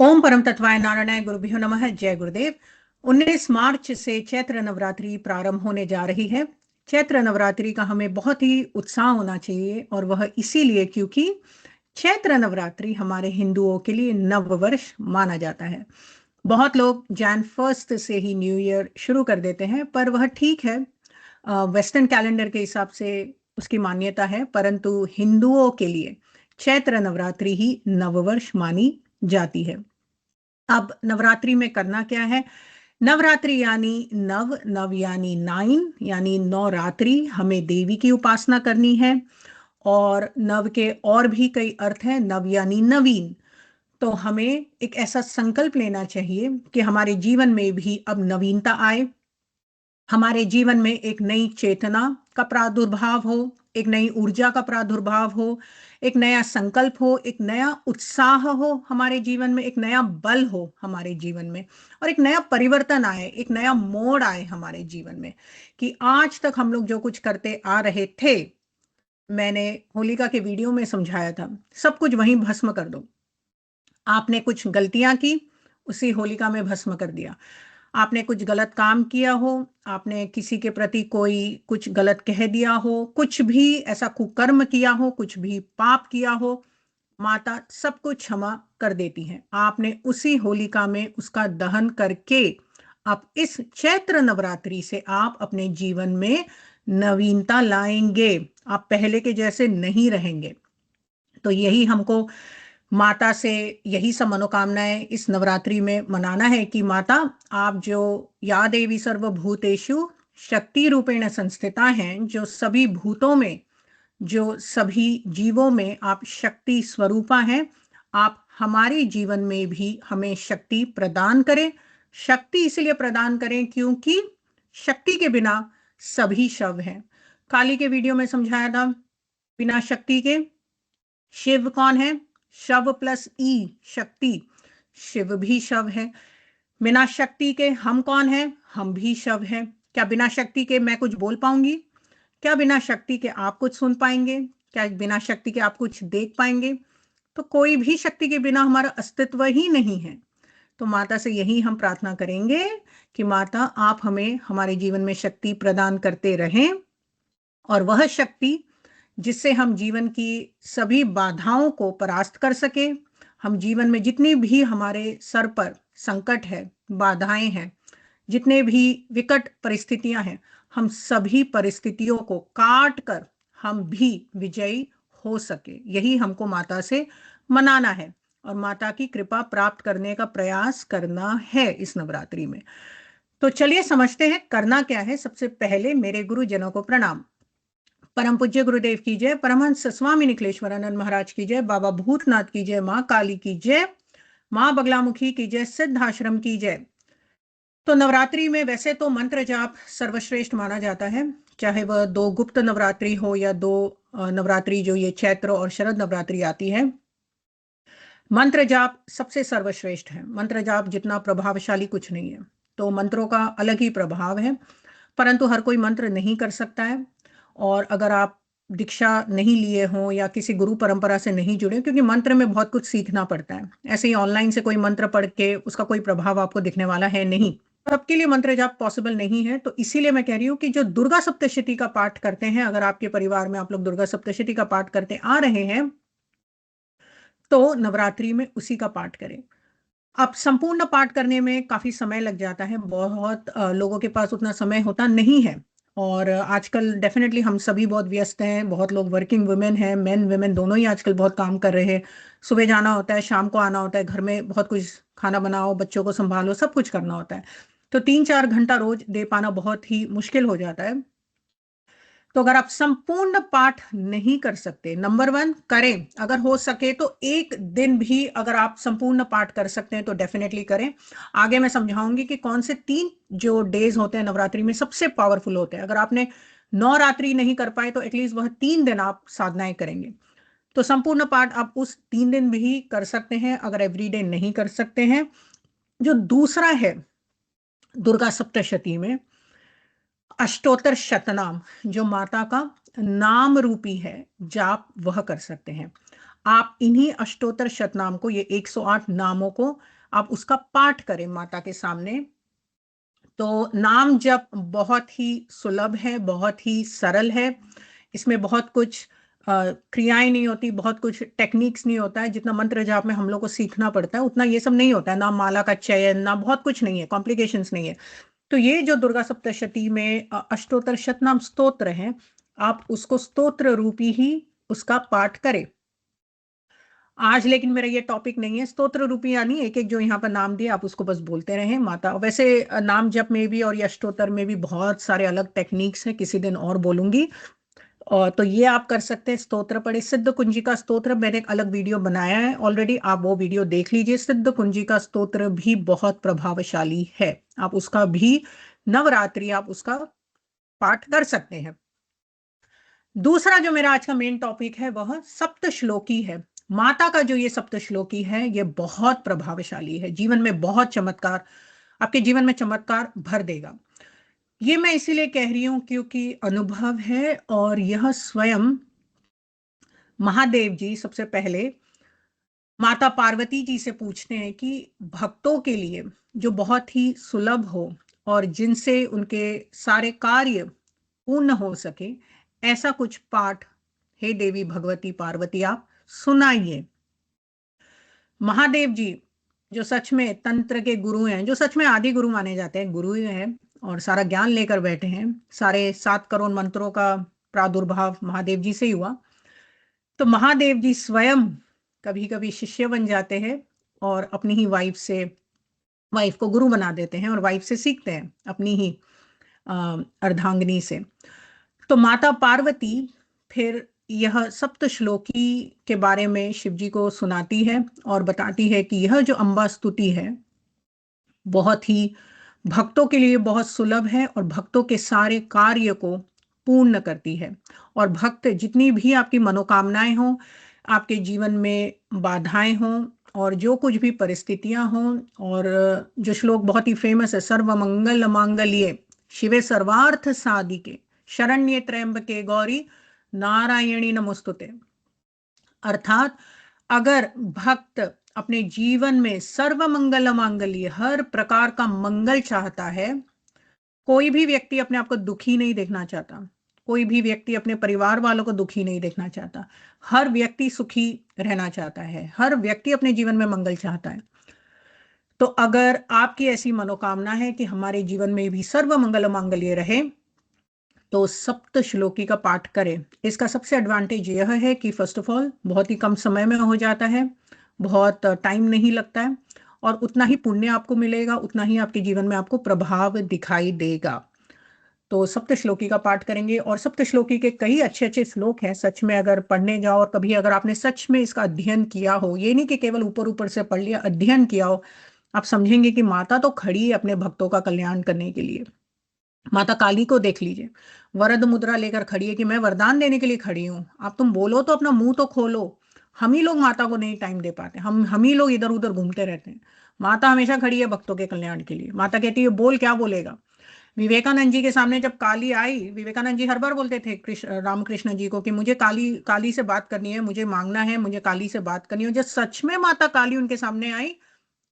ओम परम तत्वाय नारायणाय गुरुभ्यो नमः। जय गुरुदेव। 19 मार्च से चैत्र नवरात्रि प्रारंभ होने जा रही है। चैत्र नवरात्रि का हमें बहुत ही उत्साह होना चाहिए, और वह इसीलिए क्योंकि चैत्र नवरात्रि हमारे हिंदुओं के लिए नव वर्ष माना जाता है। बहुत लोग जैन फर्स्ट से ही न्यू ईयर शुरू कर देते हैं, पर वह ठीक है, वेस्टर्न कैलेंडर के हिसाब से उसकी मान्यता है, परंतु हिंदुओं के लिए चैत्र नवरात्रि ही नववर्ष मानी जाती है। अब नवरात्रि में करना क्या है? नवरात्रि यानी नव, नव यानी 9, यानी 9 रात्रि हमें देवी की उपासना करनी है। और नव के और भी कई अर्थ हैं। नव यानी नवीन। तो हमें एक ऐसा संकल्प लेना चाहिए कि हमारे जीवन में भी अब नवीनता आए, हमारे जीवन में एक नई चेतना का प्रादुर्भाव हो, एक नई ऊर्जा का प्रादुर्भाव हो, एक नया संकल्प हो, एक नया उत्साह हो हमारे जीवन में, एक नया बल हो हमारे जीवन में, और एक नया परिवर्तन आए, एक नया मोड़ आए हमारे जीवन में। कि आज तक हम लोग जो कुछ करते आ रहे थे, मैंने होलिका के वीडियो में समझाया था, सब कुछ वहीं भस्म कर दो। आपने कुछ गलतियां की, उसी होलिका में भस्म कर दिया। आपने कुछ गलत काम किया हो, आपने किसी के प्रति कोई कुछ गलत कह दिया हो, कुछ भी ऐसा कुकर्म किया हो, कुछ भी पाप किया हो, माता सब कुछ क्षमा कर देती हैं। आपने उसी होलिका में उसका दहन करके आप इस चैत्र नवरात्रि से आप अपने जीवन में नवीनता लाएंगे। आप पहले के जैसे नहीं रहेंगे। तो यही हमको माता से, यही सब मनोकामनाएं इस नवरात्रि में मनाना है कि माता, आप जो या देवी सर्वभूतेषु शक्ति रूपेण संस्थिता हैं, जो सभी भूतों में, जो सभी जीवों में आप शक्ति स्वरूपा हैं, आप हमारे जीवन में भी हमें शक्ति प्रदान करें। शक्ति इसलिए प्रदान करें क्योंकि शक्ति के बिना सभी शव हैं। काली के वीडियो में समझाया था, बिना शक्ति के शिव कौन है? शव प्लस ई, शक्ति। शिव भी शव है। बिना शक्ति के हम कौन है? हम भी शव है। क्या बिना शक्ति के मैं कुछ बोल पाऊंगी? क्या बिना शक्ति के आप कुछ सुन पाएंगे? क्या बिना शक्ति के आप कुछ देख पाएंगे? तो कोई भी शक्ति के बिना हमारा अस्तित्व ही नहीं है। तो माता से यही हम प्रार्थना करेंगे कि माता, आप हमें हमारे जीवन में शक्ति प्रदान करते रहें, और वह शक्ति जिससे हम जीवन की सभी बाधाओं को परास्त कर सके। हम जीवन में जितनी भी हमारे सर पर संकट है, बाधाएं हैं, जितने भी विकट परिस्थितियां हैं, हम सभी परिस्थितियों को काट कर हम भी विजयी हो सके। यही हमको माता से मनाना है, और माता की कृपा प्राप्त करने का प्रयास करना है इस नवरात्रि में। तो चलिए समझते हैं करना क्या है। सबसे पहले मेरे गुरुजनों को प्रणाम। परम पूज्य गुरुदेव की जय, परमहंस स्वामी निखिलेश्वरानंद महाराज की जय, बाबा भूतनाथ की जय, माँ काली की जय, माँ बगलामुखी की जय, सिद्धाश्रम की जय। तो नवरात्रि में वैसे तो मंत्र जाप सर्वश्रेष्ठ माना जाता है, चाहे वह 2 गुप्त नवरात्रि हो या 2 नवरात्रि जो ये चैत्र और शरद नवरात्रि आती है। मंत्र जाप सबसे सर्वश्रेष्ठ है। मंत्र जाप जितना प्रभावशाली कुछ नहीं है। तो मंत्रों का अलग ही प्रभाव है, परंतु हर कोई मंत्र नहीं कर सकता है। और अगर आप दीक्षा नहीं लिए हों या किसी गुरु परंपरा से नहीं जुड़े, क्योंकि मंत्र में बहुत कुछ सीखना पड़ता है, ऐसे ही ऑनलाइन से कोई मंत्र पढ़ के उसका कोई प्रभाव आपको दिखने वाला है नहीं। सबके लिए मंत्र जाप पॉसिबल नहीं है। तो इसीलिए मैं कह रही हूँ कि जो दुर्गा सप्तशती का पाठ करते हैं, अगर आपके परिवार में आप लोग दुर्गा सप्तशती का पाठ करते आ रहे हैं, तो नवरात्रि में उसी का पाठ करें। अब संपूर्ण पाठ करने में काफी समय लग जाता है। बहुत लोगों के पास उतना समय होता नहीं है। और आजकल डेफिनेटली हम सभी बहुत व्यस्त हैं। बहुत लोग वर्किंग वुमेन हैं, मेन वुमेन दोनों ही आजकल बहुत काम कर रहे हैं। सुबह जाना होता है, शाम को आना होता है, घर में बहुत कुछ खाना बनाओ, बच्चों को संभालो, सब कुछ करना होता है। तो 3-4 घंटा रोज दे पाना बहुत ही मुश्किल हो जाता है। तो अगर आप संपूर्ण पाठ नहीं कर सकते, नंबर 1 करें। अगर हो सके तो एक दिन भी अगर आप संपूर्ण पाठ कर सकते हैं तो डेफिनेटली करें। आगे मैं समझाऊंगी कि कौन से 3 जो डेज होते हैं नवरात्रि में सबसे पावरफुल होते हैं। अगर आपने 9 रात्रि नहीं कर पाए तो एटलीस्ट वह 3 दिन आप साधनाएं करेंगे। तो संपूर्ण पाठ आप उस 3 दिन भी कर सकते हैं, अगर एवरीडे नहीं कर सकते हैं। जो दूसरा है, दुर्गा सप्तशती में अष्टोत्तर शतनाम, जो माता का नाम रूपी है जाप, वह कर सकते हैं। आप इन्हीं अष्टोत्तर शतनाम को, ये 108 नामों को आप उसका पाठ करें माता के सामने। तो नाम जप बहुत ही सुलभ है, बहुत ही सरल है। इसमें बहुत कुछ क्रियाएं नहीं होती, बहुत कुछ टेक्निक्स नहीं होता है। जितना मंत्र जाप में हम लोग को सीखना पड़ता है उतना ये सब नहीं होता है। ना माला का चयन, ना बहुत कुछ नहीं है, कॉम्प्लिकेशंस नहीं है। तो ये जो दुर्गा सप्तशती में अष्टोत्तर शतनाम स्तोत्र है, आप उसको स्तोत्र रूपी ही उसका पाठ करें। आज लेकिन मेरा ये टॉपिक नहीं है स्तोत्र रूपी, यानी एक एक जो यहाँ पर नाम दिए आप उसको बस बोलते रहें माता। वैसे नाम जप में भी और ये अष्टोत्तर में भी बहुत सारे अलग टेक्निक्स हैं, किसी दिन और बोलूंगी। और तो ये आप कर सकते हैं। स्तोत्र पढ़े, सिद्ध कुंजिका स्तोत्र मैंने एक अलग वीडियो बनाया है ऑलरेडी, आप वो वीडियो देख लीजिए। सिद्ध कुंजिका स्तोत्र भी बहुत प्रभावशाली है, आप उसका भी नवरात्रि आप उसका पाठ कर सकते हैं। दूसरा जो मेरा आज का मेन टॉपिक है वह सप्त श्लोकी है। माता का जो ये सप्त श्लोकी है ये बहुत प्रभावशाली है, जीवन में बहुत चमत्कार, आपके जीवन में चमत्कार भर देगा। ये मैं इसीलिए कह रही हूं क्योंकि अनुभव है, और यह स्वयं महादेव जी सबसे पहले माता पार्वती जी से पूछते हैं कि भक्तों के लिए जो बहुत ही सुलभ हो और जिनसे उनके सारे कार्य पूर्ण हो सके, ऐसा कुछ पाठ हे देवी भगवती पार्वती आप सुनाइए। महादेव जी जो सच में तंत्र के गुरु हैं, जो सच में आदि गुरु माने जाते हैं, गुरु ही हैं और सारा ज्ञान लेकर बैठे हैं, सारे 7 करोड़ मंत्रों का प्रादुर्भाव महादेव जी से ही हुआ। तो महादेव जी स्वयं कभी कभी शिष्य बन जाते हैं और अपनी ही वाइफ को गुरु बना देते हैं, और वाइफ से सीखते हैं अपनी ही अर्धांगिनी से। तो माता पार्वती फिर यह सप्त श्लोकी के बारे में शिव जी को सुनाती है और बताती है कि यह जो अम्बा स्तुति है बहुत ही भक्तों के लिए बहुत सुलभ है और भक्तों के सारे कार्य को पूर्ण करती है। और भक्त जितनी भी आपकी मनोकामनाएं हों, आपके जीवन में बाधाएं हों और जो कुछ भी परिस्थितियां हों, और जो श्लोक बहुत ही फेमस है, सर्व मंगल मांगल्ये शिवे सर्वार्थ साधिके शरण्ये त्र्यंबके गौरी नारायणी नमोस्तुते। अर्थात अगर भक्त अपने जीवन में सर्व मंगल मांगल्य, हर प्रकार का मंगल चाहता है, कोई भी व्यक्ति अपने आप को दुखी नहीं देखना चाहता, कोई भी व्यक्ति अपने परिवार वालों को दुखी नहीं देखना चाहता, हर व्यक्ति सुखी रहना चाहता है, हर व्यक्ति अपने जीवन में मंगल चाहता है। तो अगर आपकी ऐसी मनोकामना है कि हमारे जीवन में भी सर्व मंगल मांगल्य रहे, तो सप्त श्लोकी का पाठ करें। इसका सबसे एडवांटेज यह है कि फर्स्ट ऑफ ऑल बहुत ही कम समय में हो जाता है, बहुत टाइम नहीं लगता है, और उतना ही पुण्य आपको मिलेगा, उतना ही आपके जीवन में आपको प्रभाव दिखाई देगा। तो सप्त श्लोकी का पाठ करेंगे, और सप्त श्लोकी के कई अच्छे अच्छे श्लोक हैं सच में, अगर पढ़ने जाओ और कभी अगर आपने सच में इसका अध्ययन किया हो, ये नहीं कि केवल ऊपर ऊपर से पढ़ लिया, अध्ययन किया हो, आप समझेंगे कि माता तो खड़ी है अपने भक्तों का कल्याण करने के लिए। माता काली को देख लीजिए, वरद मुद्रा लेकर खड़ी है कि मैं वरदान देने के लिए खड़ी हूं। आप तुम बोलो तो अपना मुंह तो खोलो। हम ही लोग माता को नहीं टाइम दे पाते, हम ही लोग इधर उधर घूमते रहते हैं। माता हमेशा खड़ी है भक्तों के कल्याण के लिए। माता कहती है बोल, क्या बोलेगा। विवेकानंद जी के सामने जब काली आई, विवेकानंद जी हर बार बोलते थे कृष्ण रामकृष्ण जी को कि मुझे काली काली से बात करनी है, मुझे मांगना है, मुझे काली से बात करनी है। जब सच में माता काली उनके सामने आई,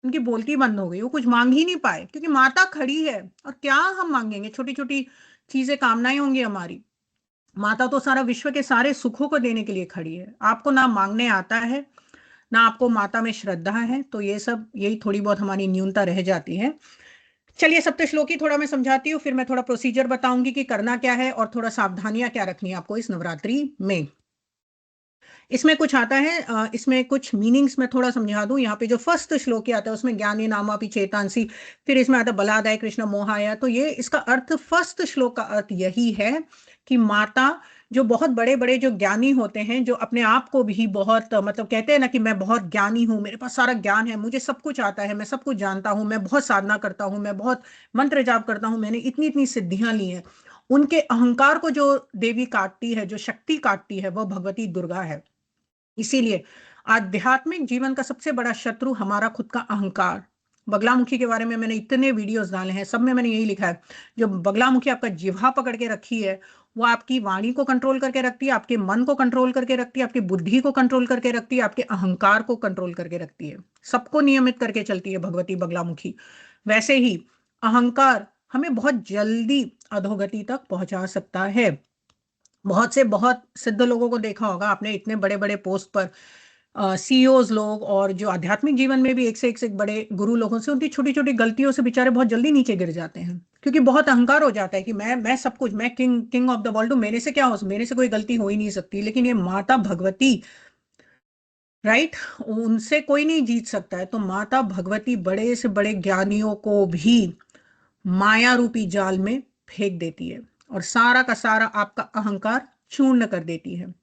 उनकी बोलती बंद हो गई, वो कुछ मांग ही नहीं पाए क्योंकि माता खड़ी है। और क्या हम मांगेंगे, छोटी छोटी चीजें कामनाएं होंगी हमारी। माता तो सारा विश्व के सारे सुखों को देने के लिए खड़ी है। आपको ना मांगने आता है, ना आपको माता में श्रद्धा है, तो ये सब यही थोड़ी बहुत हमारी न्यूनता रह जाती है। चलिए सप्तश्लोकी थोड़ा मैं समझाती हूँ, फिर मैं थोड़ा प्रोसीजर बताऊंगी कि करना क्या है और थोड़ा सावधानियां क्या रखनी है आपको इस नवरात्रि में। इसमें कुछ आता है, इसमें कुछ मीनिंग्स मैं थोड़ा समझा दूं। यहाँ पे जो फर्स्ट श्लोक आता है उसमें ज्ञानी नामापि चेतांसी, फिर इसमें आता है बलादाय कृष्ण मोहाय। तो ये इसका अर्थ, फर्स्ट श्लोक का अर्थ यही है कि माता जो बहुत बड़े बड़े जो ज्ञानी होते हैं, जो अपने आप को भी बहुत मतलब कहते हैं ना कि मैं बहुत ज्ञानी हूं, मेरे पास सारा ज्ञान है, मुझे सब कुछ आता है, मैं सब कुछ जानता हूं, मैं बहुत साधना करता हूं, मैं बहुत मंत्र जाप करता हूं, मैंने इतनी इतनी सिद्धियां ली हैं, उनके अहंकार को जो देवी काटती है, जो शक्ति काटती है, वो भगवती दुर्गा है। इसीलिए आध्यात्मिक जीवन का सबसे बड़ा शत्रु हमारा खुद का अहंकार। बगलामुखी के बारे में मैंने इतने वीडियोस डाले हैं, सब में मैंने यही लिखा है, जो बगलामुखी आपका जिह्वा पकड़ के रखी है, वो आपकी वाणी को कंट्रोल करके रखती है, आपके मन को कंट्रोल करके रखती है, आपकी बुद्धि को कंट्रोल करके रखती है, आपके अहंकार को कंट्रोल करके रखती है, सबको नियमित करके चलती है भगवती बगलामुखी। वैसे ही अहंकार हमें बहुत जल्दी अधोगति तक पहुंचा सकता है। बहुत सिद्ध लोगों को देखा होगा आपने, इतने बड़े बड़े पोस्ट पर सीईओज लोग और जो आध्यात्मिक जीवन में भी एक से एक बड़े गुरु लोगों से, उनकी छोटी छोटी गलतियों से बेचारे बहुत जल्दी नीचे गिर जाते हैं, क्योंकि बहुत अहंकार हो जाता है कि मैं सब कुछ, मैं king king of the world हूं, मेरे से क्या हो, मेरे से कोई गलती हो ही नहीं सकती। लेकिन ये माता भगवती, राइट, उनसे कोई नहीं जीत सकता है। तो माता भगवती बड़े से बड़े ज्ञानियों को भी माया रूपी जाल में फेंक देती है और सारा का सारा आपका अहंकार चूर्ण कर देती है।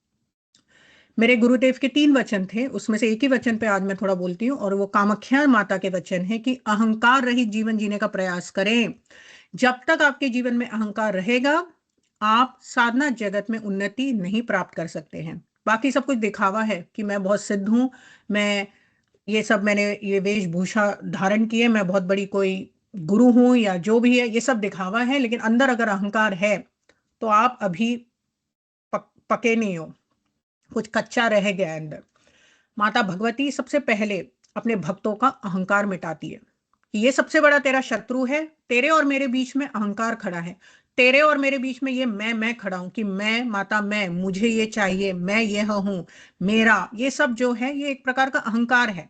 मेरे गुरुदेव के 3 वचन थे, उसमें से एक ही वचन पे आज मैं थोड़ा बोलती हूँ, और वो कामाख्या माता के वचन है कि अहंकार रहित जीवन जीने का प्रयास करें। जब तक आपके जीवन में अहंकार रहेगा, आप साधना जगत में उन्नति नहीं प्राप्त कर सकते हैं। बाकी सब कुछ दिखावा है कि मैं बहुत सिद्ध हूं, मैं ये सब, मैंने ये वेशभूषा धारण की है, मैं बहुत बड़ी कोई गुरु हूं या जो भी है, ये सब दिखावा है। लेकिन अंदर अगर अहंकार है तो आप अभी पके नहीं हो, कुछ कच्चा रह गया है अंदर। माता भगवती सबसे पहले अपने भक्तों का अहंकार मिटाती है कि ये सबसे बड़ा तेरा शत्रु है, तेरे और मेरे बीच में अहंकार खड़ा है, तेरे और मेरे बीच में ये मैं खड़ा हूं कि मैं माता, मैं, मुझे ये चाहिए, मैं यह हूं, मेरा, ये सब जो है ये एक प्रकार का अहंकार है।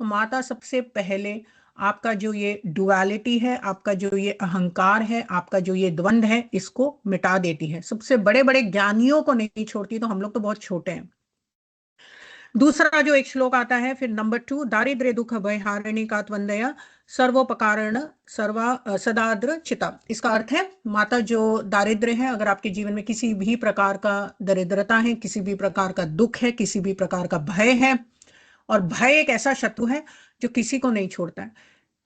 तो माता सबसे पहले आपका जो ये डुअलिटी है, आपका जो ये अहंकार है, आपका जो ये द्वंद्व है, इसको मिटा देती है। सबसे बड़े बड़े ज्ञानियों को नहीं छोड़ती, तो हम लोग तो बहुत छोटे हैं। दूसरा जो एक श्लोक आता है फिर नंबर 2, दारिद्र्य दुख भय हारिणी का त्वंदया सर्वोपकारण सर्वा सदाद्र चिता। इसका अर्थ है माता जो दारिद्र्य है, अगर आपके जीवन में किसी भी प्रकार का दरिद्रता है, किसी भी प्रकार का दुख है, किसी भी प्रकार का भय है, और भय एक ऐसा शत्रु है जो किसी को नहीं छोड़ता है।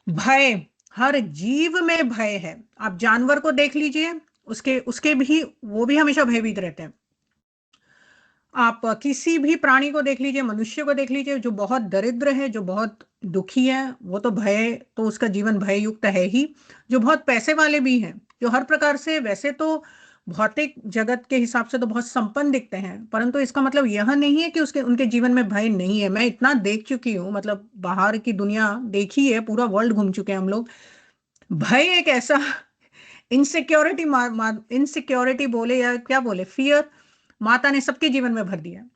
भय, हर जीव में भय है। आप जानवर को देख लीजिए, उसके उसके भी, वो भी हमेशा भयभीत रहते हैं। आप किसी भी प्राणी को देख लीजिए, मनुष्य को देख लीजिए, जो बहुत दरिद्र है, जो बहुत दुखी है, वो तो भय, तो उसका जीवन भय युक्त है ही। जो बहुत पैसे वाले भी हैं, जो हर प्रकार से वैसे तो भौतिक जगत के हिसाब से तो बहुत संपन्न दिखते हैं, परंतु इसका मतलब यह नहीं है कि उसके उनके जीवन में भय नहीं है। मैं इतना देख चुकी हूँ, मतलब बाहर की दुनिया देखी है, पूरा वर्ल्ड घूम चुके हैं हम लोग। भय एक ऐसा इनसिक्योरिटी, इनसिक्योरिटी बोले या क्या बोले, फियर, माता ने सबके जीवन में भर दिया।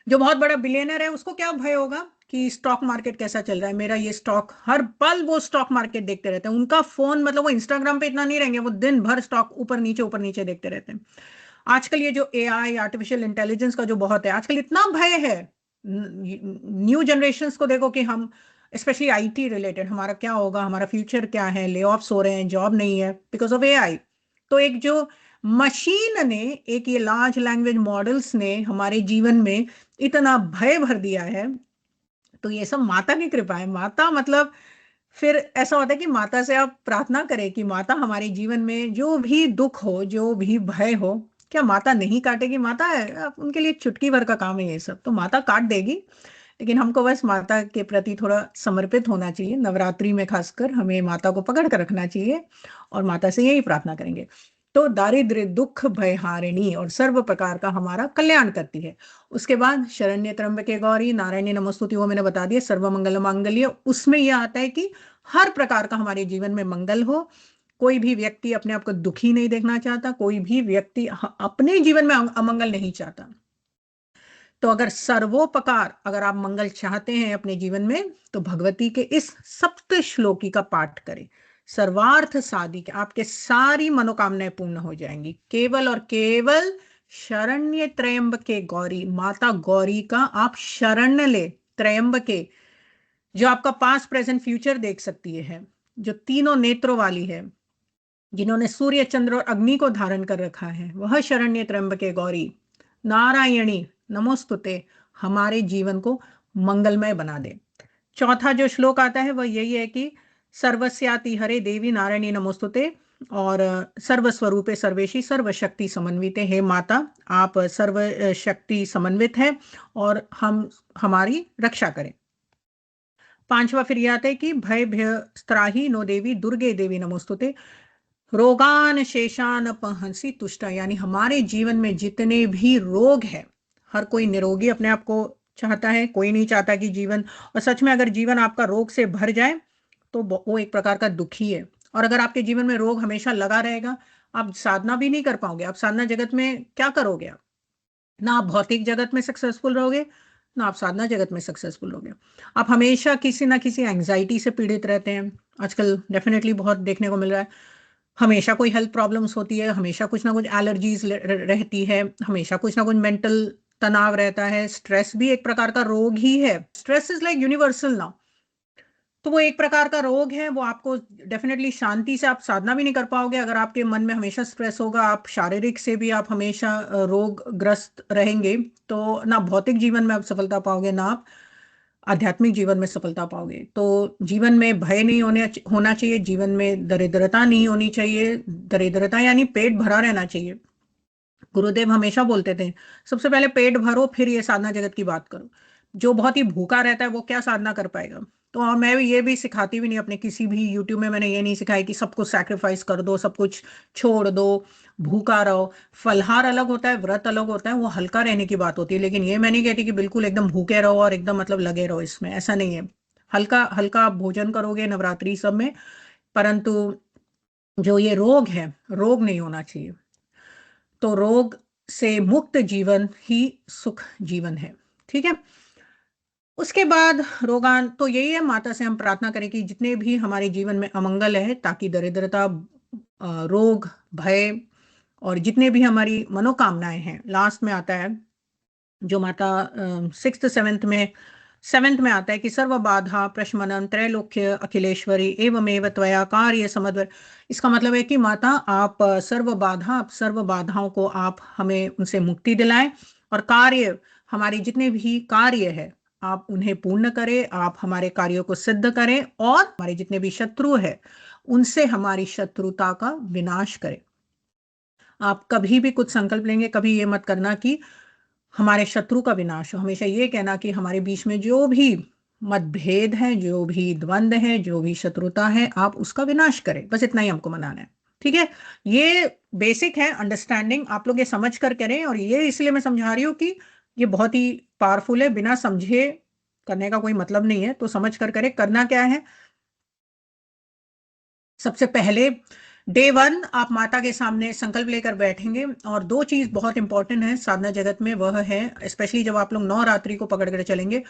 जो बहुत बड़ा बिलियनर है, उसको क्या भय होगा कि स्टॉक मार्केट कैसा चल रहा है, मेरा ये स्टॉक, हर पल वो स्टॉक मार्केट देखते रहते हैं। उनका फोन, मतलब वो इंस्टाग्राम पे इतना नहीं रहेंगे, वो दिन भर स्टॉक ऊपर नीचे देखते रहते हैं। आजकल ये जो एआई, आर्टिफिशियल इंटेलिजेंस का जो बहुत है आजकल, इतना भय है। न्यू जनरेशन्स को देखो कि हम, स्पेशली आईटी रिलेटेड, हमारा क्या होगा, हमारा फ्यूचर क्या है, ले ऑफ्स हो रहे हैं, जॉब नहीं है बिकॉज ऑफ एआई। तो एक जो मशीन ने, एक ये लार्ज लैंग्वेज मॉडल्स ने हमारे जीवन में इतना भय भर दिया है, तो ये सब माता की कृपा है। माता मतलब, फिर ऐसा होता है कि माता से आप प्रार्थना करें कि माता हमारे जीवन में जो भी दुख हो, जो भी भय हो, क्या माता नहीं काटेगी? माता है, आप उनके लिए चुटकी भर का काम है ये सब, तो माता काट देगी। लेकिन हमको बस माता के प्रति थोड़ा समर्पित होना चाहिए। नवरात्रि में खासकर हमें माता को पकड़ कर रखना चाहिए और माता से यही प्रार्थना करेंगे। तो दारिद्र्य दुख भयहारिणी और सर्व प्रकार का हमारा कल्याण करती है। उसके बाद शरण्य त्र्यंबके गौरी नारायणी नमोस्तुति, वो मैंने बता दिया, सर्व मंगल मांगल्य। उसमें यह आता है कि हर प्रकार का हमारे जीवन में मंगल हो। कोई भी व्यक्ति अपने आप को दुखी नहीं देखना चाहता, कोई भी व्यक्ति अपने जीवन में अमंगल नहीं चाहता। तो अगर सर्वोपकार, अगर आप मंगल चाहते हैं अपने जीवन में, तो भगवती के इस सप्त श्लोकी का पाठ करें। सर्वार्थ साधिक, आपके सारी मनोकामनाएं पूर्ण हो जाएंगी। केवल और केवल शरण्य त्रयंबके गौरी, माता गौरी का आप शरण ले। त्रयंबके, जो आपका पास्ट प्रेजेंट फ्यूचर देख सकती है, जो तीनों नेत्रों वाली है, जिन्होंने सूर्य चंद्र और अग्नि को धारण कर रखा है, वह शरण्य त्र्यंबके गौरी नारायणी नमोस्तुते हमारे जीवन को मंगलमय बना दे। चौथा जो श्लोक आता है वह यही है कि सर्वस्याति हरे देवी नारायणी नमोस्तुते, और सर्वस्वरूपे सर्वेशी सर्वशक्ति समन्विते, हे माता आप सर्व शक्ति समन्वित हैं और हम, हमारी रक्षा करें। पांचवा फिर यह आता है कि भय भय त्राही नो देवी दुर्गे देवी नमोस्तुते, रोगान शेषान अपहंसी तुष्टा, यानी हमारे जीवन में जितने भी रोग है, हर कोई निरोगी अपने आप को चाहता है, कोई नहीं चाहता कि जीवन, और सच में अगर जीवन आपका रोग से भर जाए तो वो एक प्रकार का दुखी है। और अगर आपके जीवन में रोग हमेशा लगा रहेगा, आप साधना भी नहीं कर पाओगे। आप साधना जगत में क्या करोगे? आप ना आप भौतिक जगत में सक्सेसफुल रहोगे, ना आप साधना जगत में सक्सेसफुल रहोगे। आप हमेशा किसी ना किसी एंग्जाइटी से पीड़ित रहते हैं। आजकल डेफिनेटली बहुत देखने को मिल रहा है। हमेशा कोई हेल्थ प्रॉब्लम्स होती है, हमेशा कुछ ना कुछ एलर्जीज रहती है, हमेशा कुछ ना कुछ मेंटल तनाव रहता है। स्ट्रेस भी एक प्रकार का रोग ही है। स्ट्रेस इज लाइक यूनिवर्सल ना। तो वो एक प्रकार का रोग है, वो आपको डेफिनेटली शांति से आप साधना भी नहीं कर पाओगे अगर आपके मन में हमेशा स्ट्रेस होगा। आप शारीरिक से भी आप हमेशा रोगग्रस्त रहेंगे, तो ना भौतिक जीवन में आप सफलता पाओगे, ना आप आध्यात्मिक जीवन में सफलता पाओगे। तो जीवन में भय नहीं होना चाहिए, जीवन में दरिद्रता नहीं होनी चाहिए। दरिद्रता यानी पेट भरा रहना चाहिए। गुरुदेव हमेशा बोलते थे, सबसे पहले पेट भरो फिर ये साधना जगत की बात करो। जो बहुत ही भूखा रहता है वो क्या साधना कर पाएगा? तो मैं भी ये भी सिखाती भी नहीं अपने किसी भी यूट्यूब में। मैंने ये नहीं सिखाया कि सब कुछ सैक्रिफाइस कर दो, सब कुछ छोड़ दो, भूखा रहो। फलहार अलग होता है, व्रत अलग होता है, वो हल्का रहने की बात होती है। लेकिन ये मैं नहीं कहती कि बिल्कुल एकदम भूखे रहो और एकदम मतलब लगे रहो इसमें, ऐसा नहीं है। हल्का हल्का आप भोजन करोगे नवरात्रि सब में, परंतु जो ये रोग है, रोग नहीं होना चाहिए। तो रोग से मुक्त जीवन ही सुख जीवन है। ठीक है। उसके बाद रोगान तो यही है, माता से हम प्रार्थना करें कि जितने भी हमारे जीवन में अमंगल है, ताकि दरिद्रता, रोग, भय और जितने भी हमारी मनोकामनाएं हैं, लास्ट में आता है जो माता सिक्स्थ सेवेंथ में आता है कि सर्व बाधा प्रशमनम त्रैलोक्य अखिलेश्वरी एवमेव त्वया कार्य समद्वर। इसका मतलब है कि माता आप आप सर्व बाधाओं को आप हमें उनसे मुक्ति दिलाएं, और कार्य, हमारे जितने भी कार्य है आप उन्हें पूर्ण करें, आप हमारे कार्यों को सिद्ध करें, और हमारे जितने भी शत्रु है उनसे हमारी शत्रुता का विनाश करें। आप कभी भी कुछ संकल्प लेंगे, कभी ये मत करना कि हमारे शत्रु का विनाश हो। हमेशा ये कहना कि हमारे बीच में जो भी मतभेद है, जो भी द्वंद्व है, जो भी शत्रुता है, आप उसका विनाश करें। बस इतना ही हमको मनाना है। ठीक है। ये बेसिक है अंडरस्टैंडिंग, आप लोग ये समझ कर करें। और ये इसलिए मैं समझा रही हूँ कि ये बहुत ही पावरफुल है, बिना समझे करने का कोई मतलब नहीं है। तो समझ कर करें। करना क्या है? सबसे पहले डे वन आप माता के सामने संकल्प लेकर बैठेंगे। और दो चीज बहुत इंपॉर्टेंट है साधना जगत में, वह है स्पेशली जब आप लोग नवरात्रि को पकड़ कर चलेंगे।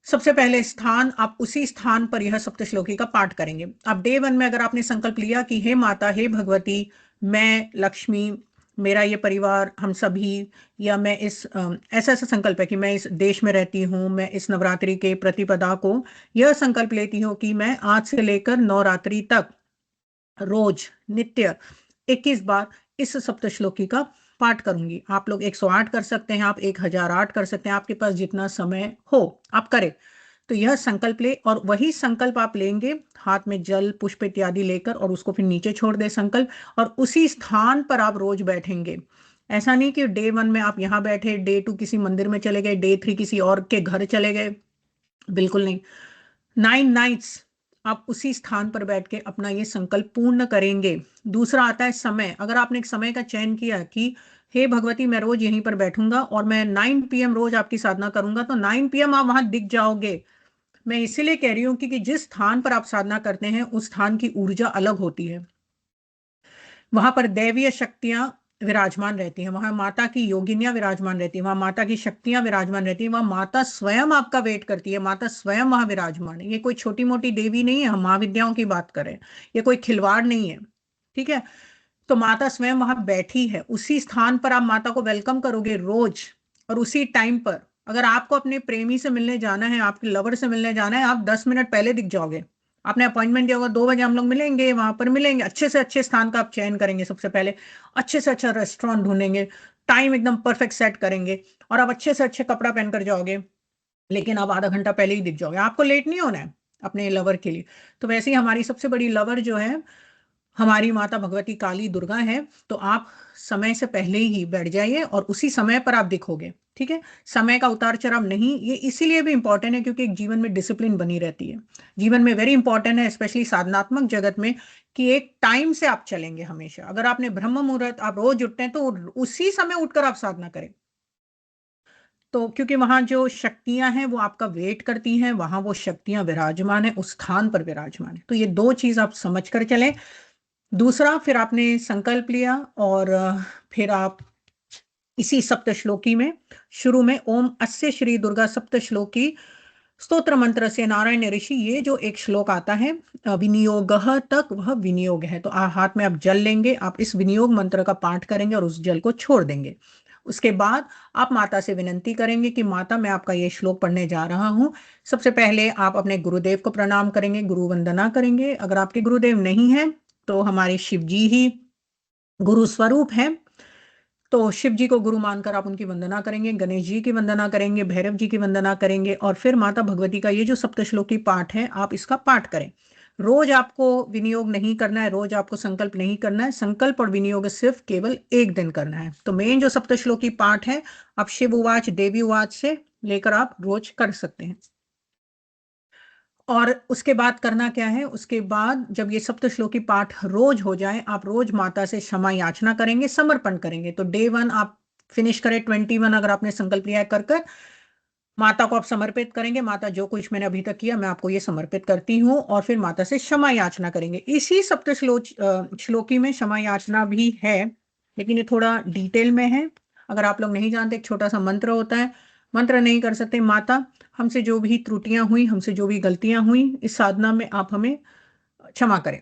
सबसे पहले स्थान, आप उसी स्थान पर यह सप्तश्लोकी का पाठ करेंगे। अब डे वन में अगर आपने संकल्प लिया कि हे माता, हे भगवती, मैं लक्ष्मी, मेरा ये परिवार, हम सभी, या मैं इस ऐसा ऐसा संकल्प है कि मैं इस देश में रहती हूँ, मैं इस नवरात्रि के प्रतिपदा को यह संकल्प लेती हूँ कि मैं आज से लेकर नवरात्रि तक रोज नित्य 21 बार इस सप्तश्लोकी का पाठ करूंगी। आप लोग 108 कर सकते हैं, आप 1008 कर सकते हैं, आपके पास जितना समय हो आप करें। तो यह संकल्प ले, और वही संकल्प आप लेंगे हाथ में जल पुष्प इत्यादि लेकर, और उसको फिर नीचे छोड़ दे संकल्प, और उसी स्थान पर आप रोज बैठेंगे। ऐसा नहीं कि डे वन में आप यहाँ बैठे, डे टू किसी मंदिर में चले गए, डे थ्री किसी और के घर चले गए, बिल्कुल नहीं। 9 नाइट्स आप उसी स्थान पर बैठ के अपना ये संकल्प पूर्ण करेंगे। दूसरा आता है समय। अगर आपने एक समय का चयन किया कि हे भगवती, मैं रोज यहीं पर बैठूंगा और मैं 9 PM रोज आपकी साधना करूंगा, तो 9 PM आप वहां दिख जाओगे। मैं इसीलिए कह रही हूँ कि जिस स्थान पर आप साधना करते हैं उस स्थान की ऊर्जा अलग होती है। वहां पर दैवीय शक्तियां विराजमान रहती हैं, वहां माता की योगिनियां विराजमान रहती हैं, वहां माता की शक्तियां विराजमान रहती हैं, वहां माता स्वयं आपका वेट करती है, माता स्वयं वहां विराजमान है। ये कोई छोटी मोटी देवी नहीं है, हम महाविद्याओं की बात करें, ये कोई खिलवाड़ नहीं है। ठीक है। तो माता स्वयं वहां बैठी है, उसी स्थान पर आप माता को वेलकम करोगे रोज, और उसी टाइम पर। अगर आपको अपने प्रेमी से मिलने जाना है, आपके लवर से मिलने जाना है, आप 10 मिनट पहले दिख जाओगे। आपने अपॉइंटमेंट दिया होगा 2 बजे हम लोग मिलेंगे, वहां पर मिलेंगे। अच्छे से अच्छे स्थान का आप चयन करेंगे, सबसे पहले अच्छे से अच्छा रेस्टोरेंट ढूंढेंगे, टाइम एकदम परफेक्ट सेट करेंगे, और आप अच्छे से अच्छे कपड़ा पहनकर जाओगे। लेकिन आप आधा घंटा पहले ही दिख जाओगे, आपको लेट नहीं होना है अपने लवर के लिए। तो वैसे ही हमारी सबसे बड़ी लवर जो है, हमारी माता भगवती काली दुर्गा है, तो आप समय से पहले ही बैठ जाइए और उसी समय पर आप दिखोगे। ठीक है, समय का उतार चढ़ाव नहीं, ये इसीलिए भी इंपॉर्टेंट है क्योंकि एक जीवन में डिसिप्लिन बनी रहती है। जीवन में वेरी इंपॉर्टेंट है, स्पेशली साधनात्मक जगत में, कि एक टाइम से आप चलेंगे हमेशा। अगर आपने ब्रह्म मुहूर्त आप रोज उठते हैं तो उसी समय उठकर आप साधना करें। तो क्योंकि वहां जो शक्तियां हैं वो आपका वेट करती हैं, वहां वो शक्तियां विराजमान है, उस स्थान पर विराजमान है। तो ये दो चीज आप समझ कर चलें। दूसरा, फिर आपने संकल्प लिया और फिर आप इसी सप्तश्लोकी में शुरू में ओम अस्य श्री दुर्गा सप्तश्लोकी स्तोत्र मंत्र से नारायण ऋषि, ये जो एक श्लोक आता है विनियोग तक, वह विनियोग है। तो हाथ में आप जल लेंगे, आप इस विनियोग मंत्र का पाठ करेंगे और उस जल को छोड़ देंगे। उसके बाद आप माता से विनंती करेंगे कि माता, मैं आपका ये श्लोक पढ़ने जा रहा हूँ। सबसे पहले आप अपने गुरुदेव को प्रणाम करेंगे, गुरु वंदना करेंगे। अगर आपके गुरुदेव नहीं है तो हमारे शिव जी ही गुरु स्वरूप है, तो शिव जी को गुरु मानकर आप उनकी वंदना करेंगे, गणेश जी की वंदना करेंगे, भैरव जी की वंदना करेंगे, और फिर माता भगवती का ये जो सप्तश्लोकी पाठ है आप इसका पाठ करें। रोज आपको विनियोग नहीं करना है, रोज आपको संकल्प नहीं करना है। संकल्प और विनियोग सिर्फ केवल एक दिन करना है। तो मेन जो सप्तश्लोकी पाठ है आप शिव उवाच देवी उवाच से लेकर आप रोज कर सकते हैं। और उसके बाद करना क्या है, उसके बाद जब ये सप्तश्लोकी पाठ रोज हो जाए, आप रोज माता से क्षमा याचना करेंगे, समर्पण करेंगे। तो डे 1 आप फिनिश करें, 21 अगर आपने संकल्प लिया है कर कर माता को आप समर्पित करेंगे। माता, जो कुछ मैंने अभी तक किया मैं आपको ये समर्पित करती हूँ, और फिर माता से क्षमा याचना करेंगे। इसी श्लोकी में क्षमा याचना भी है, लेकिन ये थोड़ा डिटेल में है। अगर आप लोग नहीं जानते, एक छोटा सा मंत्र होता है। मंत्र नहीं कर सकते, माता हमसे जो भी त्रुटियां हुई, हमसे जो भी गलतियां हुई इस साधना में, आप हमें क्षमा करें।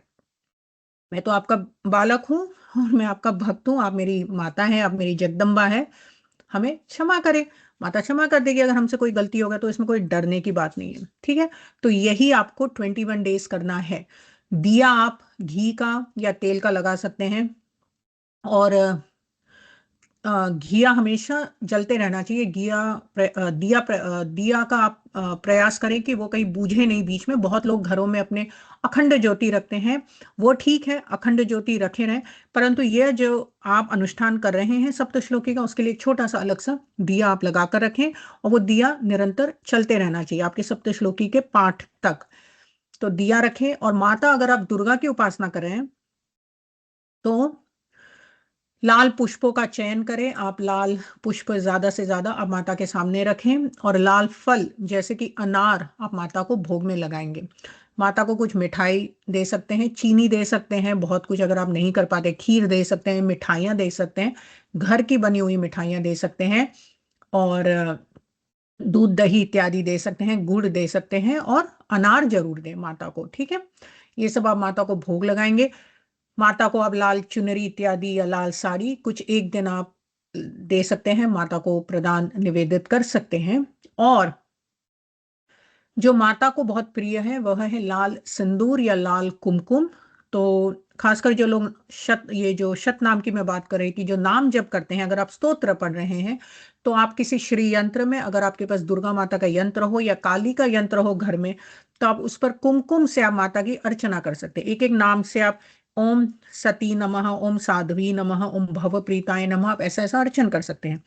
मैं तो आपका बालक हूँ और मैं आपका भक्त हूँ, आप मेरी माता हैं, आप मेरी जगदम्बा है, हमें क्षमा करें। माता क्षमा कर देगी अगर हमसे कोई गलती होगा, तो इसमें कोई डरने की बात नहीं है। ठीक है, तो यही आपको 21 डेज करना है। दिया आप घी का या तेल का लगा सकते हैं, और घिया हमेशा जलते रहना चाहिए। दिया का आप प्रयास करें कि वो कहीं बूझे नहीं बीच में। बहुत लोग घरों में अपने अखंड ज्योति रखते हैं, वो ठीक है, अखंड ज्योति रखे रहें, परंतु ये जो आप अनुष्ठान कर रहे हैं सप्तश्लोकी का, उसके लिए एक छोटा सा अलग सा दिया आप लगा कर रखें, और वो दिया निरंतर चलते रहना चाहिए आपके सप्तश्लोकी के पाठ तक। तो दिया रखें, और माता, अगर आप दुर्गा की उपासना कर रहे हैं तो लाल पुष्पों का चयन करें। आप लाल पुष्प ज्यादा से ज्यादा आप माता के सामने रखें, और लाल फल जैसे कि अनार आप माता को भोग में लगाएंगे। माता को कुछ मिठाई दे सकते हैं, चीनी दे सकते हैं, बहुत कुछ अगर आप नहीं कर पाते, खीर दे सकते हैं, मिठाइयाँ दे सकते हैं, घर की बनी हुई मिठाइयाँ दे सकते हैं, और दूध दही इत्यादि दे सकते हैं, गुड़ दे सकते हैं, और अनार जरूर दें माता को। ठीक है, ये सब आप माता को भोग लगाएंगे। माता को आप लाल चुनरी इत्यादि या लाल साड़ी कुछ एक दिन आप दे सकते हैं, माता को प्रदान निवेदित कर सकते हैं। और जो माता को बहुत प्रिय है वह है लाल सिंदूर या लाल कुमकुम। तो खासकर जो लोग ये जो शत नाम की मैं बात कर रही थी, जो नाम जप करते हैं, अगर आप स्तोत्र पढ़ रहे हैं तो आप किसी श्री यंत्र में, अगर आपके पास दुर्गा माता का यंत्र हो या काली का यंत्र हो घर में, तो आप उस पर कुमकुम से आप माता की अर्चना कर सकते हैं। एक एक नाम से आप ओम सती नमः, ओम साध्वी नमः, ओम भव प्रीताय नमः, आप ऐसा ऐसा अर्चन कर सकते हैं।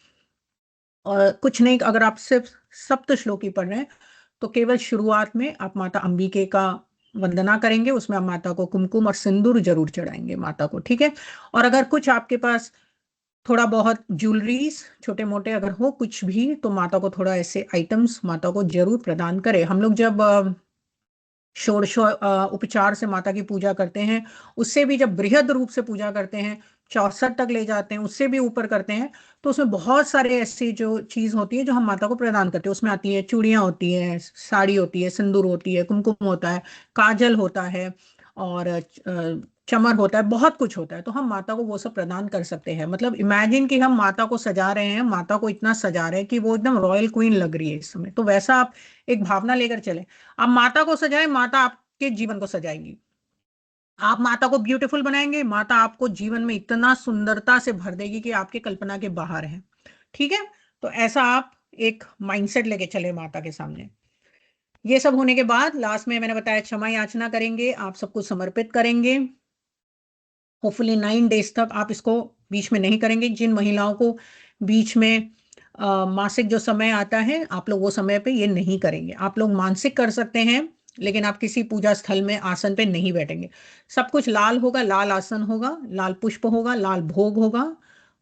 और कुछ नहीं, अगर आप सिर्फ सप्त श्लोकी पढ़ रहे हैं तो केवल शुरुआत में आप माता अंबिके का वंदना करेंगे, उसमें आप माता को कुमकुम और सिंदूर जरूर चढ़ाएंगे माता को। ठीक है, और अगर कुछ आपके पास थोड़ा बहुत ज्वेलरीज छोटे मोटे अगर हो कुछ भी, तो माता को थोड़ा ऐसे आइटम्स माता को जरूर प्रदान करें। हम लोग जब षोडशो उपचार से माता की पूजा करते हैं, उससे भी जब बृहद रूप से पूजा करते हैं, 64 तक ले जाते हैं, उससे भी ऊपर करते हैं, तो उसमें बहुत सारे ऐसी जो चीज होती है जो हम माता को प्रदान करते हैं। उसमें आती है चूड़ियां होती है, साड़ी होती है, सिंदूर होती है, कुमकुम होता है, काजल होता है, और चमर होता है, बहुत कुछ होता है। तो हम माता को वो सब प्रदान कर सकते हैं। मतलब इमेजिन कि हम माता को सजा रहे हैं, माता को इतना सजा रहे हैं कि वो एकदम रॉयल क्वीन लग रही है इस समय। तो वैसा आप एक भावना लेकर चले। आप माता को सजाएं, माता आपके जीवन को सजाएंगी। आप माता को ब्यूटीफुल बनाएंगे, माता आपको जीवन में इतना सुंदरता से भर देगी कि आपके कल्पना के बाहर है। ठीक है, तो ऐसा आप एक माइंडसेट लेके चले माता के सामने। ये सब होने के बाद लास्ट में मैंने बताया क्षमा याचना करेंगे, आप सबको समर्पित करेंगे। होपफुली 9 डेज तक आप इसको बीच में नहीं करेंगे। जिन महिलाओं को बीच में मासिक जो समय आता है, आप लोग वो समय पे ये नहीं करेंगे। आप लोग मानसिक कर सकते हैं, लेकिन आप किसी पूजा स्थल में आसन पे नहीं बैठेंगे। सब कुछ लाल होगा, लाल आसन होगा, लाल पुष्प होगा, लाल भोग होगा,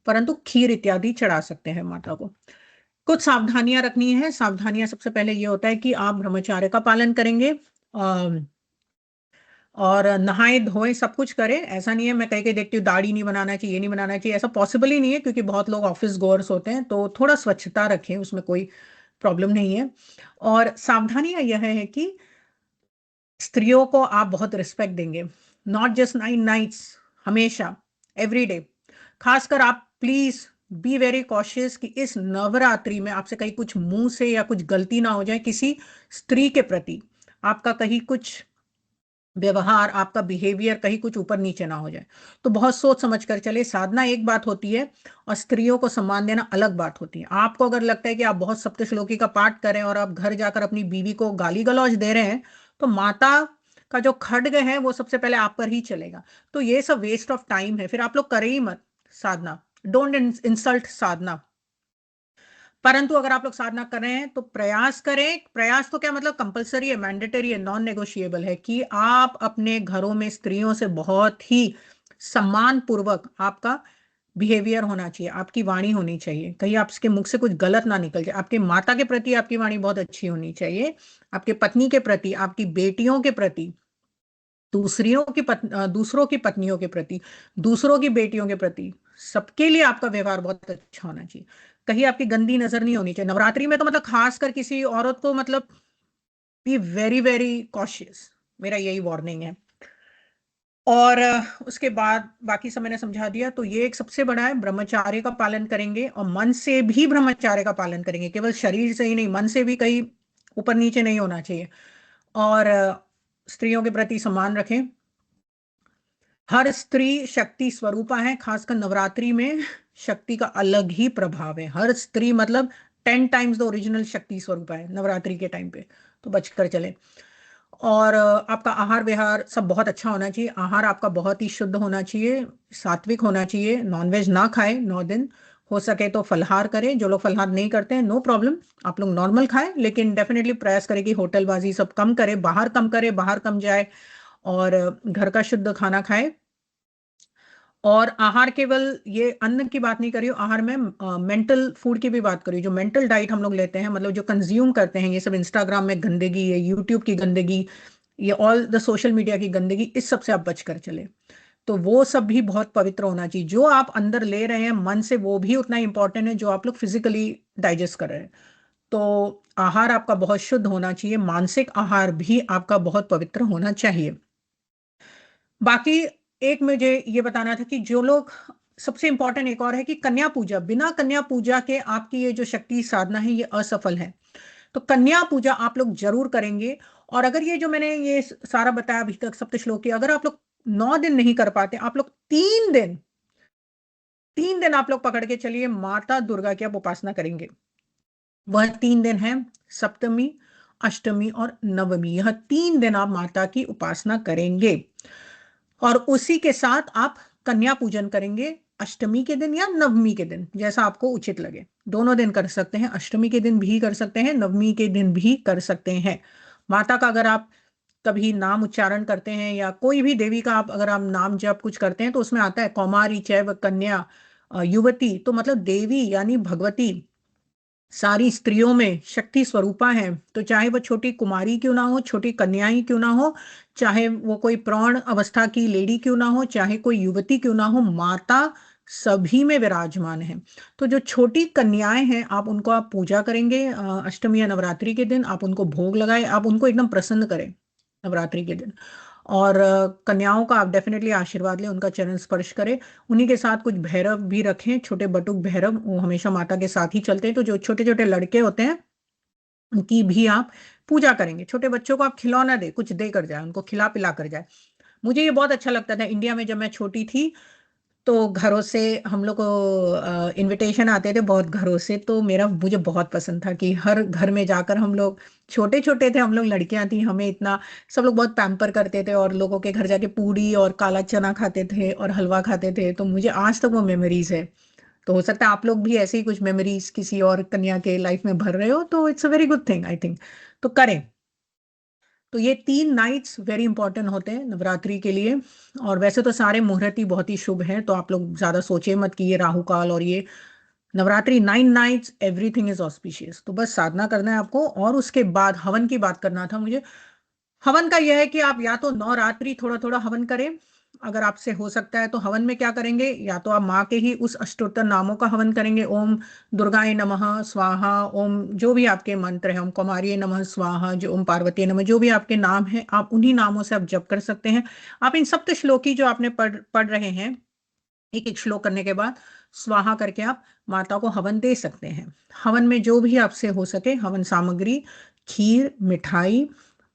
परंतु खीर इत्यादि चढ़ा सकते हैं माता को। कुछ सावधानियां रखनी है। सावधानियां सबसे पहले ये होता है कि आप ब्रह्मचर्य का पालन करेंगे, और नहाए धोए सब कुछ करें। ऐसा नहीं है, मैं कहीं कहीं देखती हूँ दाढ़ी नहीं बनाना चाहिए, ये नहीं बनाना चाहिए, ऐसा पॉसिबल ही नहीं है, क्योंकि बहुत लोग ऑफिस गोअर्स होते हैं, तो थोड़ा स्वच्छता रखें, उसमें कोई प्रॉब्लम नहीं है। और सावधानियां यह है कि स्त्रियों को आप बहुत रिस्पेक्ट देंगे, नॉट जस्ट 9 नाइट्स, हमेशा, एवरी डे। खासकर आप प्लीज बी वेरी कॉशियस कि इस नवरात्रि में आपसे कहीं कुछ मुंह से या कुछ गलती ना हो जाए किसी स्त्री के प्रति, आपका कहीं कुछ व्यवहार, आपका बिहेवियर कहीं कुछ ऊपर नीचे ना हो जाए। तो बहुत सोच समझ कर चले। साधना एक बात होती है और स्त्रियों को सम्मान देना अलग बात होती है। आपको अगर लगता है कि आप बहुत सप्तश्लोकी का पाठ करें और आप घर जाकर अपनी बीवी को गाली गलौज दे रहे हैं, तो माता का जो खड्ग है वो सबसे पहले आप पर ही चलेगा। तो ये सब वेस्ट ऑफ टाइम है, फिर आप लोग करें ही मत साधना। डोंट इंसल्ट साधना। परंतु अगर आप लोग साधना कर रहे हैं तो प्रयास करें। प्रयास तो क्या मतलब, कंपलसरी है, मैंडेटरी है, नॉन नेगोशिएबल है कि आप अपने घरों में स्त्रियों से बहुत ही सम्मान पूर्वक आपका बिहेवियर होना चाहिए, आपकी वाणी होनी चाहिए, कहीं आपके मुख से कुछ गलत ना निकल जाए। आपके माता के प्रति आपकी वाणी बहुत अच्छी होनी चाहिए, आपके पत्नी के प्रति, आपकी बेटियों के प्रति, दूसरों की पत्नियों के प्रति, दूसरों की बेटियों के प्रति, सबके लिए आपका व्यवहार बहुत अच्छा होना चाहिए। कहीं आपकी गंदी नजर नहीं होनी चाहिए। नवरात्रि में तो मतलब खासकर किसी औरत को मतलब बी वेरी वेरी कॉशियस, मेरा यही वार्निंग है। और उसके बाद बाकी सब मैंने समझा दिया। तो ये एक सबसे बड़ा है, ब्रह्मचार्य का पालन करेंगे और मन से भी ब्रह्मचार्य का पालन करेंगे, केवल शरीर से ही नहीं, मन से भी कहीं ऊपर नीचे नहीं होना चाहिए। और स्त्रियों के प्रति सम्मान रखें। हर स्त्री शक्ति स्वरूपा है, खासकर नवरात्रि में शक्ति का अलग ही प्रभाव है। हर स्त्री मतलब 10 टाइम्स द ओरिजिनल शक्ति स्वरूपा है नवरात्रि के टाइम पे। तो बचकर चले। और आपका आहार विहार सब बहुत अच्छा होना चाहिए। आहार आपका बहुत ही शुद्ध होना चाहिए, सात्विक होना चाहिए। नॉनवेज ना खाए 9 दिन, हो सके तो फलहार करें। जो लोग फलहार नहीं करते हैं, नो प्रॉब्लम, आप लोग नॉर्मल खाएं, लेकिन डेफिनेटली प्रयास करें कि होटलबाजी सब कम करें, बाहर कम करें, बाहर कम जाए, और घर का शुद्ध खाना खाए। और आहार केवल ये अन्न की बात नहीं करी हूँ, आहार में मेंटल फूड की भी बात करी। जो मेंटल डाइट हम लोग लेते हैं, मतलब जो कंज्यूम करते हैं, ये सब इंस्टाग्राम में गंदगी, ये यूट्यूब की गंदगी, ये ऑल द सोशल मीडिया की गंदगी, इस सब से आप बचकर चले। तो वो सब भी बहुत पवित्र होना चाहिए। जो आप अंदर ले रहे हैं मन से, वो भी उतना इंपॉर्टेंट है जो आप लोग फिजिकली डाइजेस्ट कर रहे हैं। तो आहार आपका बहुत शुद्ध होना चाहिए, मानसिक आहार भी आपका बहुत पवित्र होना चाहिए। बाकी एक मुझे ये बताना था कि जो लोग, सबसे इंपॉर्टेंट एक और है कि कन्या पूजा, बिना कन्या पूजा के आपकी ये जो शक्ति साधना है ये असफल है। तो कन्या पूजा आप लोग जरूर करेंगे। और अगर ये जो मैंने ये सारा बताया अभी तक सप्त श्लोक की, अगर आप लोग 9 दिन नहीं कर पाते, आप लोग 3 दिन, 3 दिन आप लोग पकड़ के चलिए, माता दुर्गा की आप उपासना करेंगे। वह 3 दिन है सप्तमी, अष्टमी और नवमी, यह 3 दिन आप माता की उपासना करेंगे। और उसी के साथ आप कन्या पूजन करेंगे अष्टमी के दिन या नवमी के दिन, जैसा आपको उचित लगे। दोनों दिन कर सकते हैं, अष्टमी के दिन भी कर सकते हैं, नवमी के दिन भी कर सकते हैं। माता का अगर आप कभी नाम उच्चारण करते हैं या कोई भी देवी का आप अगर आप नाम जप कुछ करते हैं, तो उसमें आता है कौमारी चैव कन्या युवती, तो मतलब देवी यानी भगवती सारी स्त्रियों में शक्ति स्वरूपा है। तो चाहे वो छोटी कुमारी क्यों ना हो, छोटी कन्याएं क्यों ना हो, चाहे वो कोई प्रौढ़ अवस्था की लेडी क्यों ना हो, चाहे कोई युवती क्यों ना हो, माता सभी में विराजमान है। तो जो छोटी कन्याएं हैं, आप उनको आप पूजा करेंगे अष्टमी या नवरात्रि के दिन, आप उनको भोग लगाए, आप उनको एकदम प्रसन्न करें नवरात्रि के दिन। और कन्याओं का आप डेफिनेटली आशीर्वाद लें, उनका चरण स्पर्श करें। उन्हीं के साथ कुछ भैरव भी रखें, छोटे बटुक भैरव, वो हमेशा माता के साथ ही चलते हैं। तो जो छोटे छोटे लड़के होते हैं, उनकी भी आप पूजा करेंगे। छोटे बच्चों को आप खिलौना दे, कुछ दे कर जाए, उनको खिला पिला कर जाए। मुझे ये बहुत अच्छा लगता था इंडिया में जब मैं छोटी थी। तो घरों से हम लोग को इनविटेशन आते थे बहुत घरों से, तो मेरा मुझे बहुत पसंद था कि हर घर में जाकर हम लोग, छोटे छोटे थे हम लोग, लड़कियां थी, हमें इतना सब लोग बहुत पैम्पर करते थे और लोगों के घर जाके पूड़ी और काला चना खाते थे और हलवा खाते थे। तो मुझे आज तक वो मेमोरीज है। तो हो सकता है आप लोग भी ऐसे ही कुछ मेमोरीज किसी और कन्या के लाइफ में भर रहे हो, तो it's a very good thing I think. तो करें। तो ये 3 नाइट्स वेरी इंपॉर्टेंट होते हैं नवरात्रि के लिए। और वैसे तो सारे मुहूर्त ही बहुत ही शुभ हैं, तो आप लोग ज्यादा सोचे मत कि ये राहु काल और ये Navratri 9 nights everything is auspicious. तो बस साधना करना है आपको। और उसके बाद हवन की बात करना था मुझे। हवन का यह है कि आप या तो नवरात्रि थोड़ा थोड़ा हवन करें, अगर आपसे हो सकता है तो। हवन में क्या करेंगे, या तो आप माँ के ही उस अष्टोत्तर नामों का हवन करेंगे, ओम दुर्गाय नमः स्वाहा, ओम जो भी आपके मंत्र हैं, ओम कुमारी नमः स्वाहा, जो ओम पार्वती नमः, जो भी आपके नाम हैं, आप उन्हीं नामों से आप जप कर सकते हैं। आप इन सप्त श्लोकी जो आपने पढ़ रहे हैं, एक एक श्लोक करने के बाद स्वाहा करके आप माता को हवन दे सकते हैं। हवन में जो भी आपसे हो सके हवन सामग्री, खीर, मिठाई,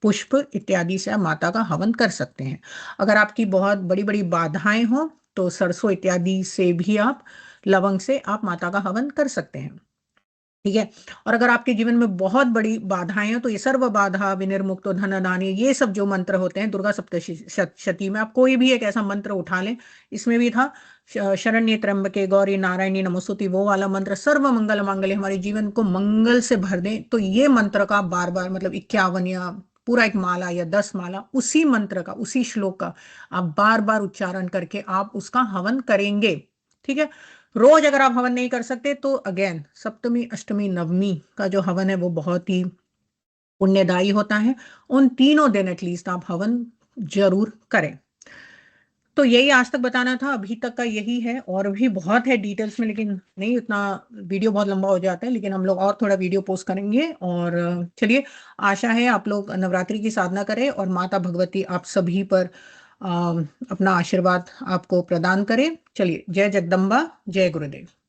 पुष्प इत्यादि से आप माता का हवन कर सकते हैं। अगर आपकी बहुत बड़ी बड़ी बाधाएं हो तो सरसों इत्यादि से भी आप, लवंग से आप माता का हवन कर सकते हैं। ठीक है। और अगर आपके जीवन में बहुत बड़ी बाधाएं हैं तो ये सर्व बाधा विनिर्मुक्तो धन दानी, ये सब जो मंत्र होते हैं दुर्गा सप्तशती शती में, आप कोई भी एक ऐसा मंत्र उठा लें। इसमें भी था शरण्य त्र्यंबके गौरी नारायणी नमोस्तुति, वो वाला मंत्र, सर्व मंगल मांगल्ये, हमारे जीवन को मंगल से भर दें। तो ये मंत्र का बार बार, मतलब 51 या पूरा एक माला या 10 माला उसी मंत्र का, उसी श्लोक का आप बार बार उच्चारण करके आप उसका हवन करेंगे। ठीक है। रोज अगर आप हवन नहीं कर सकते तो अगेन सप्तमी अष्टमी नवमी का जो हवन है वो बहुत ही पुण्यदायी होता है। उन तीनों दिन एटलीस्ट आप हवन जरूर करें। तो यही आज तक बताना था, अभी तक का यही है। और भी बहुत है डिटेल्स में, लेकिन नहीं उतना, वीडियो बहुत लंबा हो जाता है। लेकिन हम लोग और थोड़ा वीडियो पोस्ट करेंगे। और चलिए, आशा है आप लोग नवरात्रि की साधना करें और माता भगवती आप सभी पर अ, अपना आशीर्वाद आपको प्रदान करें। चलिए, जय जगदम्बा, जय गुरुदेव।